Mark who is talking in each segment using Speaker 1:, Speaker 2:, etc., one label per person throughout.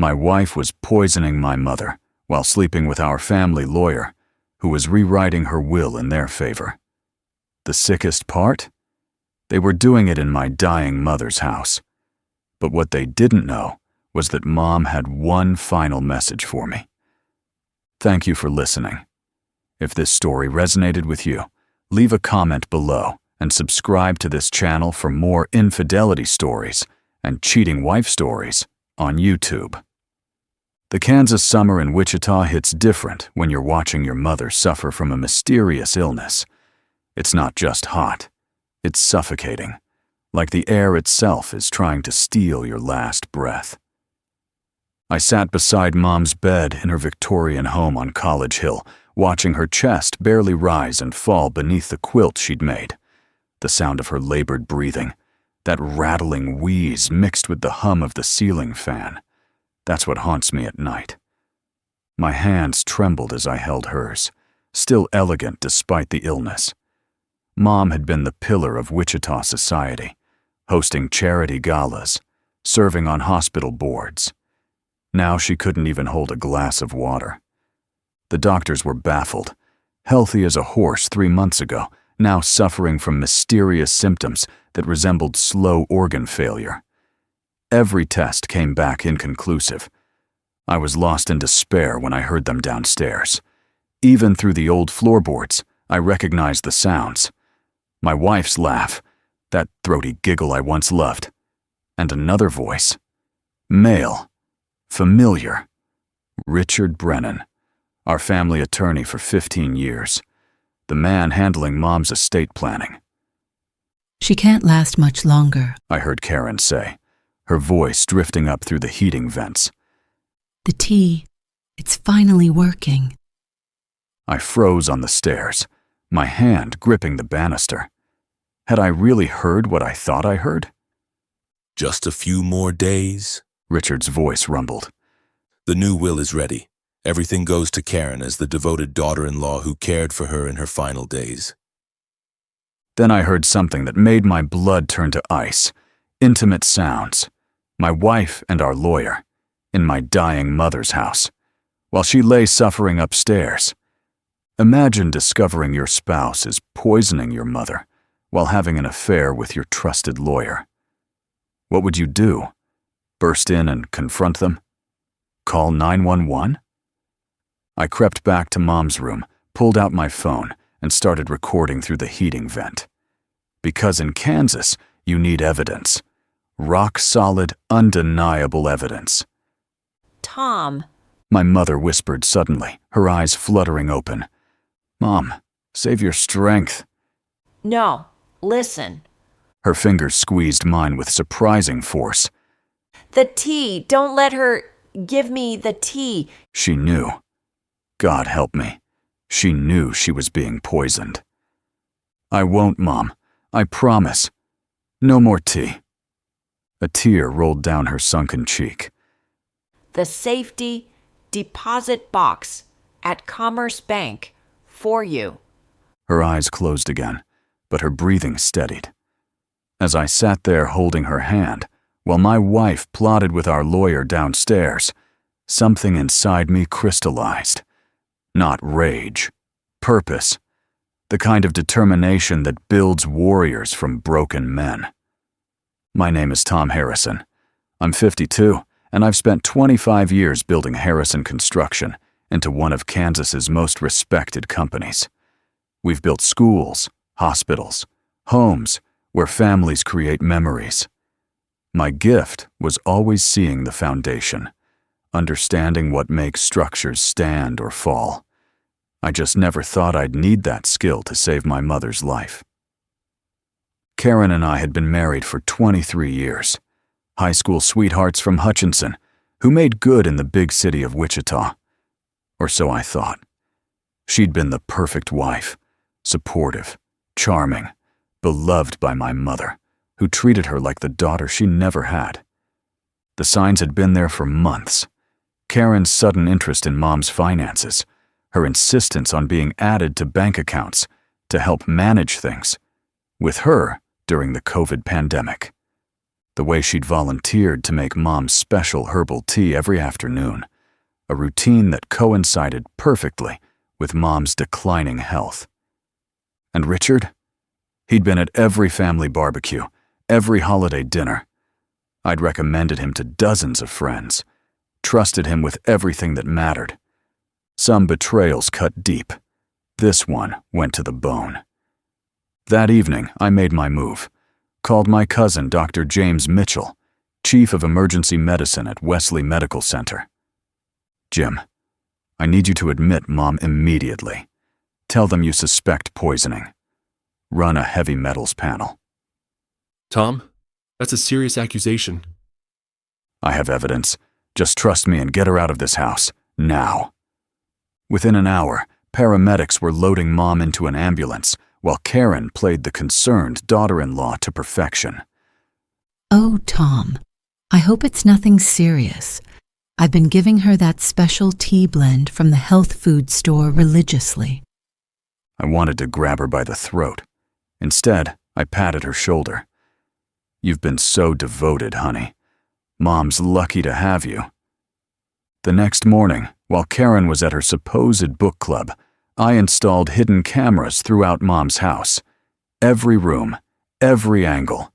Speaker 1: My wife was poisoning my mother while sleeping with our family lawyer, who was rewriting her will in their favor. The sickest part? They were doing it in my dying mother's house. But what they didn't know was that Mom had one final message for me. Thank you for listening. If this story resonated with you, leave a comment below and subscribe to this channel for more infidelity stories and cheating wife stories on YouTube. The Kansas summer in Wichita hits different when you're watching your mother suffer from a mysterious illness. It's not just hot, it's suffocating, like the air itself is trying to steal your last breath. I sat beside Mom's bed in her Victorian home on College Hill, watching her chest barely rise and fall beneath the quilt she'd made. The sound of her labored breathing, that rattling wheeze mixed with the hum of the ceiling fan. That's what haunts me at night. My hands trembled as I held hers, still elegant despite the illness. Mom had been the pillar of Wichita society, hosting charity galas, serving on hospital boards. Now she couldn't even hold a glass of water. The doctors were baffled. Healthy as a horse 3 months ago, now suffering from mysterious symptoms that resembled slow organ failure. Every test came back inconclusive. I was lost in despair when I heard them downstairs. Even through the old floorboards, I recognized the sounds. My wife's laugh, that throaty giggle I once loved, and another voice. Male. Familiar. Richard Brennan, our family attorney for 15 years. The man handling Mom's estate planning.
Speaker 2: She can't last much longer,
Speaker 1: I heard Karen say, her voice drifting up through the heating vents.
Speaker 2: The tea, it's finally working.
Speaker 1: I froze on the stairs, my hand gripping the banister. Had I really heard what I thought I heard?
Speaker 3: Just a few more days,
Speaker 1: Richard's voice rumbled.
Speaker 3: The new will is ready. Everything goes to Karen as the devoted daughter-in-law who cared for her in her final days.
Speaker 1: Then I heard something that made my blood turn to ice. Intimate sounds. My wife and our lawyer, in my dying mother's house, while she lay suffering upstairs. Imagine discovering your spouse is poisoning your mother while having an affair with your trusted lawyer. What would you do? Burst in and confront them? Call 911? I crept back to Mom's room, pulled out my phone, and started recording through the heating vent. Because in Kansas, you need evidence. Rock-solid, undeniable evidence.
Speaker 4: Tom,
Speaker 1: My mother whispered suddenly, her eyes fluttering open. Mom, save your strength.
Speaker 4: no, listen.
Speaker 1: Her fingers squeezed mine with surprising force.
Speaker 4: The tea, don't let her give me the tea.
Speaker 1: She knew. God help me. She knew she was being poisoned. I won't, Mom. I promise. No more tea. A tear rolled down her sunken cheek.
Speaker 4: The safety deposit box at Commerce Bank for you.
Speaker 1: Her eyes closed again, but her breathing steadied. As I sat there holding her hand, while my wife plotted with our lawyer downstairs, something inside me crystallized. Not rage, purpose, the kind of determination that builds warriors from broken men. My name is Tom Harrison. I'm 52, and I've spent 25 years building Harrison Construction into one of Kansas's most respected companies. We've built schools, hospitals, homes where families create memories. My gift was always seeing the foundation, understanding what makes structures stand or fall. I just never thought I'd need that skill to save my mother's life. Karen and I had been married for 23 years, high school sweethearts from Hutchinson, who made good in the big city of Wichita. Or so I thought. She'd been the perfect wife, supportive, charming, beloved by my mother, who treated her like the daughter she never had. The signs had been there for months. Karen's sudden interest in Mom's finances, her insistence on being added to bank accounts to help manage things, with her during the COVID pandemic. The way she'd volunteered to make Mom's special herbal tea every afternoon, a routine that coincided perfectly with Mom's declining health. And Richard? He'd been at every family barbecue, every holiday dinner. I'd recommended him to dozens of friends, trusted him with everything that mattered. Some betrayals cut deep. This one went to the bone. That evening, I made my move, called my cousin, Dr. James Mitchell, Chief of Emergency Medicine at Wesley Medical Center. Jim, I need you to admit Mom immediately. Tell them you suspect poisoning. Run a heavy metals panel.
Speaker 5: Tom, that's a serious accusation.
Speaker 1: I have evidence. Just trust me and get her out of this house, now. Within an hour, paramedics were loading Mom into an ambulance, while Karen played the concerned daughter-in-law to perfection.
Speaker 2: Oh, Tom, I hope it's nothing serious. I've been giving her that special tea blend from the health food store religiously.
Speaker 1: I wanted to grab her by the throat. Instead, I patted her shoulder. You've been so devoted, honey. Mom's lucky to have you. The next morning, while Karen was at her supposed book club, I installed hidden cameras throughout Mom's house. Every room, every angle.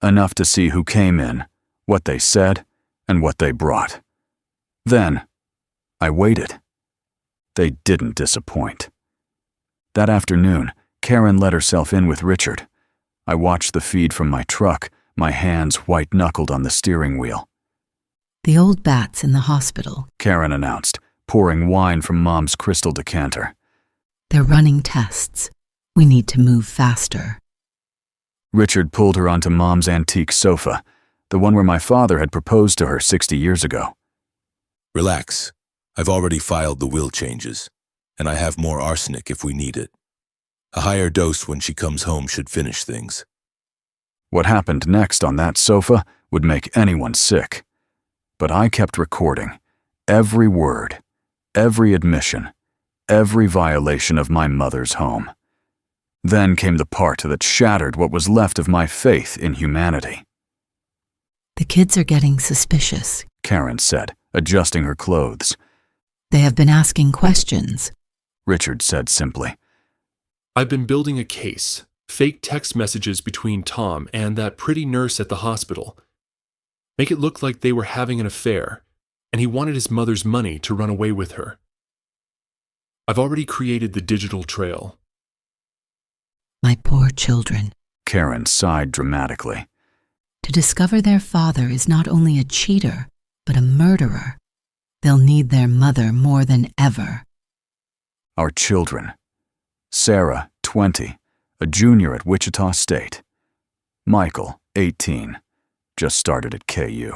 Speaker 1: Enough to see who came in, what they said, and what they brought. Then, I waited. They didn't disappoint. That afternoon, Karen let herself in with Richard. I watched the feed from my truck, my hands white-knuckled on the steering wheel.
Speaker 2: The old bat's in the hospital.
Speaker 1: Karen announced, pouring wine from Mom's crystal decanter.
Speaker 2: They're running tests. We need to move faster.
Speaker 1: Richard pulled her onto Mom's antique sofa, the one where my father had proposed to her 60 years ago.
Speaker 3: Relax. I've already filed the will changes, and I have more arsenic if we need it. A higher dose when she comes home should finish things.
Speaker 1: What happened next on that sofa would make anyone sick. But I kept recording every word, every admission, every violation of my mother's home. Then came the part that shattered what was left of my faith in humanity.
Speaker 2: The kids are getting suspicious,
Speaker 1: Karen said, adjusting her clothes.
Speaker 2: They have been asking questions.
Speaker 1: Richard said simply.
Speaker 5: I've been building a case. Fake text messages between Tom and that pretty nurse at the hospital. Make it look like they were having an affair, and he wanted his mother's money to run away with her. I've already created the digital trail.
Speaker 2: My poor children.
Speaker 1: Karen sighed dramatically.
Speaker 2: To discover their father is not only a cheater, but a murderer. They'll need their mother more than ever.
Speaker 1: Our children. Sarah, 20, a junior at Wichita State. Michael, 18, just started at KU.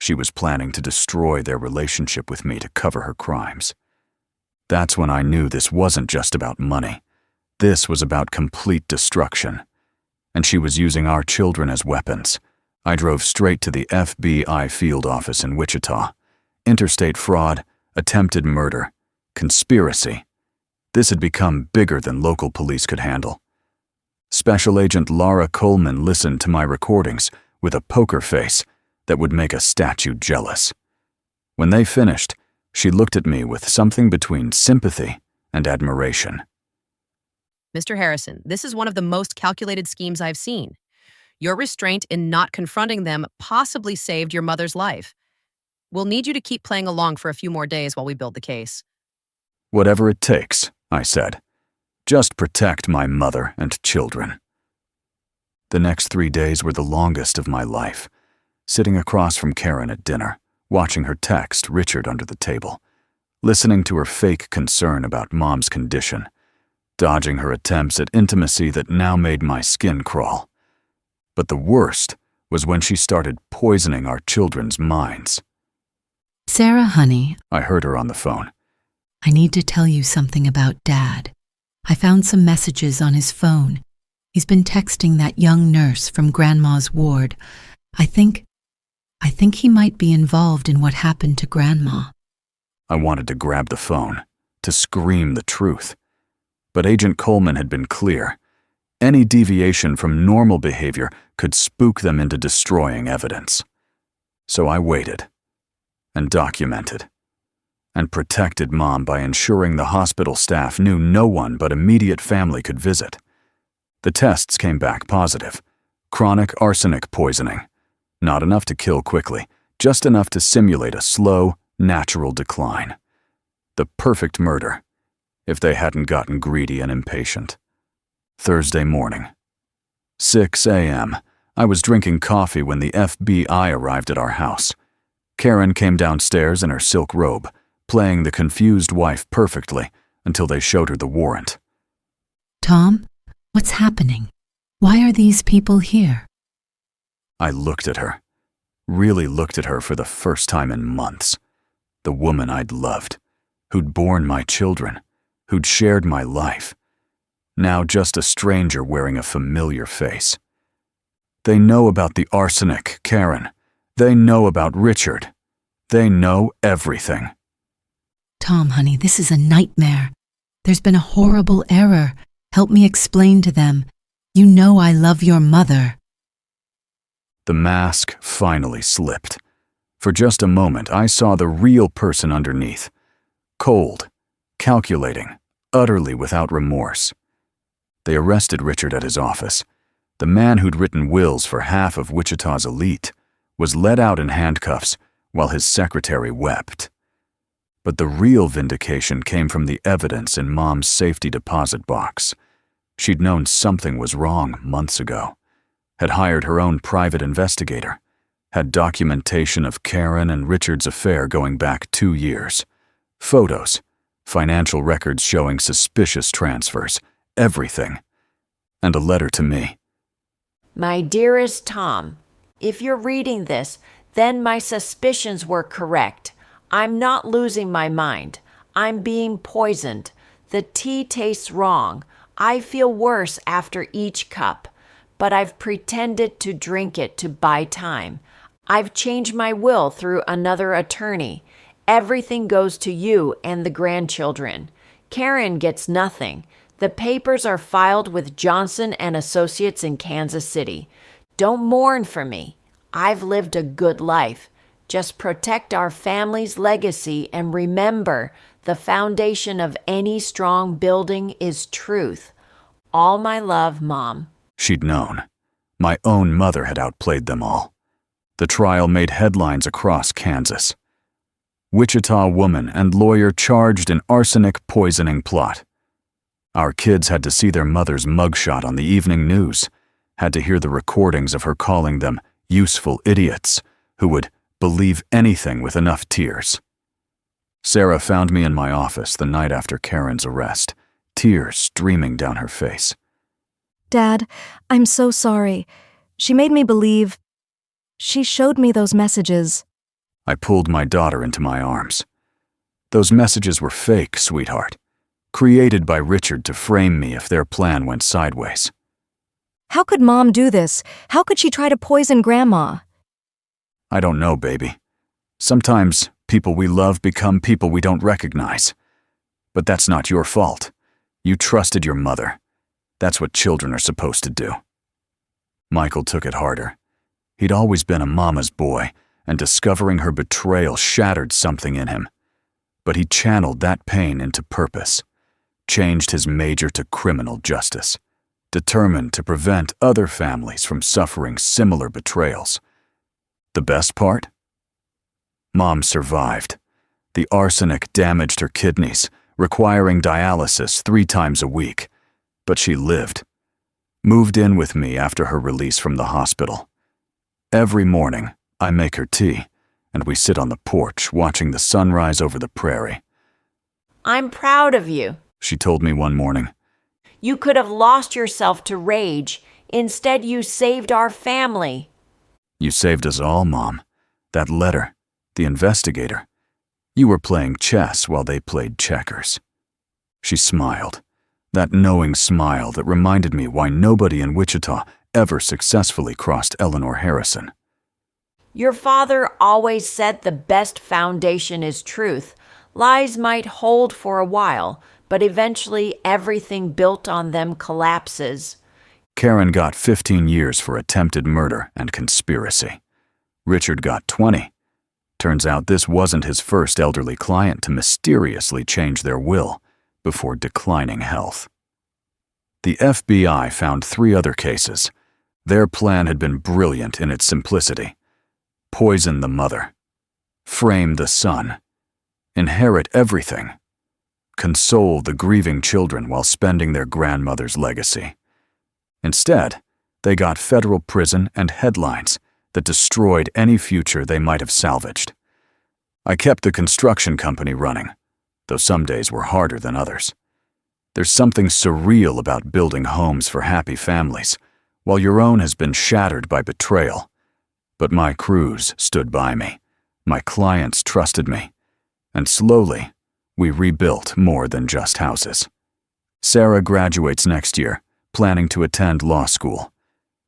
Speaker 1: She was planning to destroy their relationship with me to cover her crimes. That's when I knew this wasn't just about money. This was about complete destruction. And she was using our children as weapons. I drove straight to the FBI field office in Wichita. Interstate fraud, attempted murder, conspiracy. This had become bigger than local police could handle. Special Agent Laura Coleman listened to my recordings with a poker face that would make a statue jealous. When they finished, she looked at me with something between sympathy and admiration.
Speaker 6: Mr. Harrison, this is one of the most calculated schemes I've seen. Your restraint in not confronting them possibly saved your mother's life. We'll need you to keep playing along for a few more days while we build the case.
Speaker 1: Whatever it takes, I said. Just protect my mother and children. The next 3 days were the longest of my life, sitting across from Karen at dinner, watching her text Richard under the table, listening to her fake concern about Mom's condition, dodging her attempts at intimacy that now made my skin crawl. But the worst was when she started poisoning our children's minds.
Speaker 2: Sarah, honey,
Speaker 1: I heard her on the phone.
Speaker 2: I need to tell you something about Dad. I found some messages on his phone. He's been texting that young nurse from Grandma's ward. I think he might be involved in what happened to Grandma.
Speaker 1: I wanted to grab the phone, to scream the truth. But Agent Coleman had been clear. Any deviation from normal behavior could spook them into destroying evidence. So I waited and documented and protected Mom by ensuring the hospital staff knew no one but immediate family could visit. The tests came back positive. Chronic arsenic poisoning. Not enough to kill quickly, just enough to simulate a slow, natural decline. The perfect murder, if they hadn't gotten greedy and impatient. Thursday morning. 6 a.m. I was drinking coffee when the FBI arrived at our house. Karen came downstairs in her silk robe, playing the confused wife perfectly until they showed her the warrant.
Speaker 2: Tom, what's happening? Why are these people here?
Speaker 1: I looked at her, really looked at her for the first time in months. The woman I'd loved, who'd borne my children, who'd shared my life. Now just a stranger wearing a familiar face. They know about the arsenic, Karen. They know about Richard. They know everything.
Speaker 2: Tom, honey, this is a nightmare. There's been a horrible error. Help me explain to them. You know I love your mother.
Speaker 1: The mask finally slipped. For just a moment, I saw the real person underneath. Cold, calculating, utterly without remorse. They arrested Richard at his office. The man who'd written wills for half of Wichita's elite was led out in handcuffs while his secretary wept. But the real vindication came from the evidence in Mom's safety deposit box. She'd known something was wrong months ago, had hired her own private investigator, had documentation of Karen and Richard's affair going back 2 years, photos, financial records showing suspicious transfers, everything, and a letter to me.
Speaker 4: My dearest Tom, if you're reading this, then my suspicions were correct. I'm not losing my mind. I'm being poisoned. The tea tastes wrong. I feel worse after each cup, but I've pretended to drink it to buy time. I've changed my will through another attorney. Everything goes to you and the grandchildren. Karen gets nothing. The papers are filed with Johnson and Associates in Kansas City. Don't mourn for me. I've lived a good life. Just protect our family's legacy and remember, the foundation of any strong building is truth. All my love, Mom.
Speaker 1: She'd known. My own mother had outplayed them all. The trial made headlines across Kansas. Wichita woman and lawyer charged in arsenic poisoning plot. Our kids had to see their mother's mugshot on the evening news, had to hear the recordings of her calling them useful idiots who would believe anything with enough tears. Sarah found me in my office the night after Karen's arrest, tears streaming down her face.
Speaker 7: Dad, I'm so sorry. She made me believe. She showed me those messages.
Speaker 1: I pulled my daughter into my arms. Those messages were fake, sweetheart, created by Richard to frame me if their plan went sideways.
Speaker 7: How could Mom do this? How could she try to poison Grandma?
Speaker 1: I don't know, baby. Sometimes people we love become people we don't recognize. But that's not your fault. You trusted your mother. That's what children are supposed to do. Michael took it harder. He'd always been a mama's boy, and discovering her betrayal shattered something in him. But he channeled that pain into purpose, changed his major to criminal justice, determined to prevent other families from suffering similar betrayals. The best part? Mom survived. The arsenic damaged her kidneys, requiring dialysis 3 times a week. But she lived. Moved in with me after her release from the hospital. Every morning, I make her tea, and we sit on the porch watching the sunrise over the prairie.
Speaker 4: I'm proud of you.
Speaker 1: She told me one morning.
Speaker 4: You could have lost yourself to rage. Instead, you saved our family.
Speaker 1: You saved us all, Mom. That letter, the investigator. You were playing chess while they played checkers. She smiled. That knowing smile that reminded me why nobody in Wichita ever successfully crossed Eleanor Harrison.
Speaker 4: Your father always said the best foundation is truth. Lies might hold for a while, but eventually everything built on them collapses.
Speaker 1: Karen got 15 years for attempted murder and conspiracy. Richard got 20. Turns out this wasn't his first elderly client to mysteriously change their will before declining health. The FBI found 3 other cases. Their plan had been brilliant in its simplicity. Poison the mother. Frame the son. Inherit everything. Console the grieving children while spending their grandmother's legacy. Instead, they got federal prison and headlines that destroyed any future they might have salvaged. I kept the construction company running, though some days were harder than others. There's something surreal about building homes for happy families, while your own has been shattered by betrayal. But my crews stood by me, my clients trusted me, and slowly, we rebuilt more than just houses. Sarah graduates next year, planning to attend law school.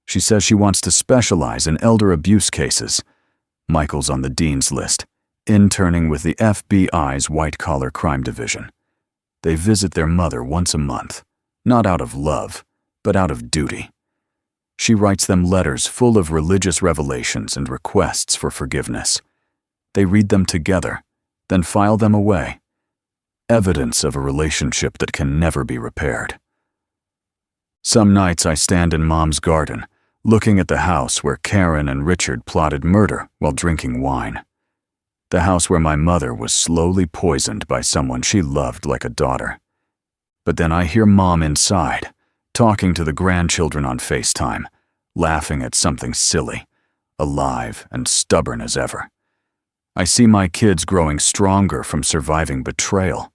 Speaker 1: She says she wants to specialize in elder abuse cases. Michael's on the dean's list, interning with the FBI's white-collar crime division. They visit their mother once a month, not out of love, but out of duty. She writes them letters full of religious revelations and requests for forgiveness. They read them together, then file them away. Evidence of a relationship that can never be repaired. Some nights I stand in Mom's garden, looking at the house where Karen and Richard plotted murder while drinking wine. The house where my mother was slowly poisoned by someone she loved like a daughter. But then I hear Mom inside, talking to the grandchildren on FaceTime, laughing at something silly, alive and stubborn as ever. I see my kids growing stronger from surviving betrayal.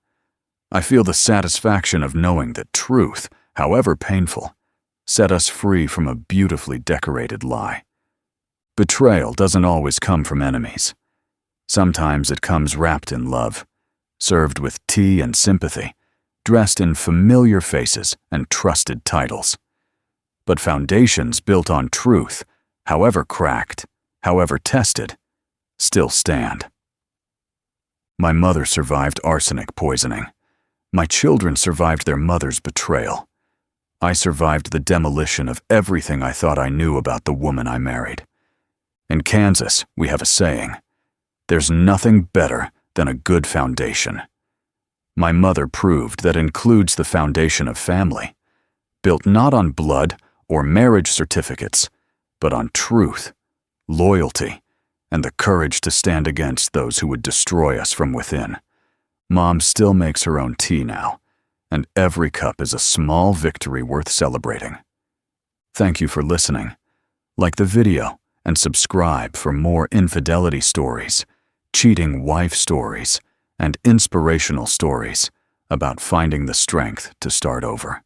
Speaker 1: I feel the satisfaction of knowing that truth, however painful, set us free from a beautifully decorated lie. Betrayal doesn't always come from enemies. Sometimes it comes wrapped in love, served with tea and sympathy, dressed in familiar faces and trusted titles. But foundations built on truth, however cracked, however tested, still stand. My mother survived arsenic poisoning. My children survived their mother's betrayal. I survived the demolition of everything I thought I knew about the woman I married. In Kansas, we have a saying, "There's nothing better than a good foundation." My mother proved that includes the foundation of family, built not on blood or marriage certificates, but on truth, loyalty, and the courage to stand against those who would destroy us from within. Mom still makes her own tea now, and every cup is a small victory worth celebrating. Thank you for listening. Like the video and subscribe for more infidelity stories, cheating wife stories, and inspirational stories about finding the strength to start over.